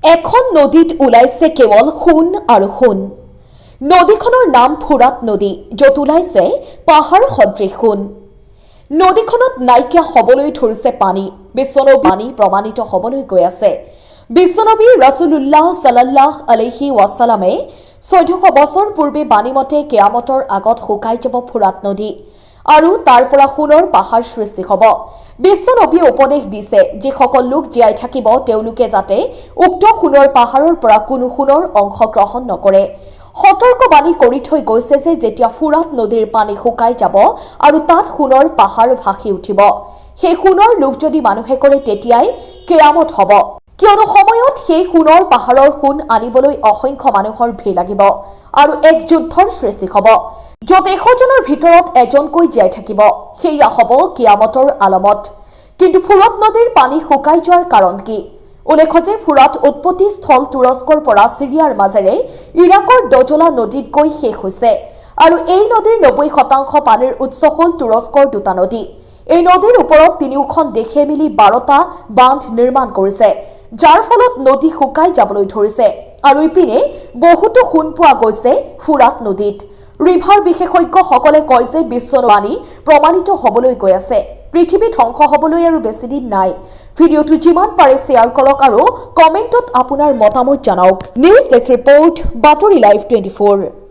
এখন নদীত ওলাইছে কেৱল সোণ আৰু সোণ। নদীখনৰ নাম ফুৰাত নদী, য'ত ওলাইছে পাহাৰ সদৃশ সোণ। নদীখনত নাইকিয়া হ'বলৈ ধৰিছে পানী, বিশ্বনবী পানী প্ৰমাণিত হ'বলৈ গৈ আছে। বিশ্বনবী ৰাছুলুল্লাহ সাল্লাল্লাহু আলাইহি ৱাছাল্লামে 1400 বছৰ পূৰ্বে বাণীমতে কিয়ামতৰ আগত শুকাই যাব ফুৰাত নদী আৰু তাৰ পৰা সোণৰ পাহাৰ সৃষ্টি হ'ব। বিশ্বনবীয়ে উপদেশ দিছে যিসকল লোক জীয়াই থাকিব তেওঁলোকে যাতে উক্ত সোণৰ পাহাৰৰ পৰা কোনো সোণৰ অংশ গ্ৰহণ নকৰে। সতৰ্কবাণী কৰি থৈ গৈছে যে যেতিয়া ফুৰাত নদীৰ পানী শুকাই যাব আৰু তাত সোণৰ পাহাৰ ভাসি উঠিব, সেই সোণৰ লোভ যদি মানুহে কৰে তেতিয়াই কিয়ামত হ'ব। কিয়নো সময়ত সেই সোণৰ পাহাৰৰ সোণ আনিবলৈ অসংখ্য মানুহৰ ভিৰ লাগিব আৰু এক যুদ্ধৰ সৃষ্টি হ'ব, য'ত 100 জনৰ ভিতৰত এজনকৈ জীয়াই থাকিব। সেয়া হ'ব কিয়ামতৰ আলমত। কিন্তু ফুৰাত নদীৰ পানী শুকাই যোৱাৰ কাৰণ কি? উল্লেখ্য যে ফুৰাত উৎপত্তি স্থল তুৰস্কৰ পৰা চিৰিয়াৰ মাজেৰে ইৰাকৰ দজলা নদীত গৈ শেষ হৈছে আৰু এই নদীৰ 90% পানীৰ উৎস হ'ল তুৰস্কৰ দুটা নদী। এই নদীৰ ওপৰত তিনিওখন দেশে মিলি 12টা বান্ধ নিৰ্মাণ কৰিছে, যাৰ ফলত নদী শুকাই যাবলৈ ধৰিছে আৰু ইপিনে বহুতো সোণ পোৱা গৈছে ফুৰাত নদীত। ৰিভাৰ বিশেষজ্ঞসকলে কয় যে বিশ্ববাণী প্ৰমাণিত হ'বলৈ গৈ আছে। পৃথিৱী ধ্বংস হ'বলৈ আৰু বেছি দিন নাই। ভিডিঅ'টো যিমান পাৰে শ্বেয়াৰ কৰক আৰু কমেণ্টত আপোনাৰ মতামত জনাওক। নিউজ ডেস্ক ৰিপৰ্ট, বাতৰি লাইভ 24।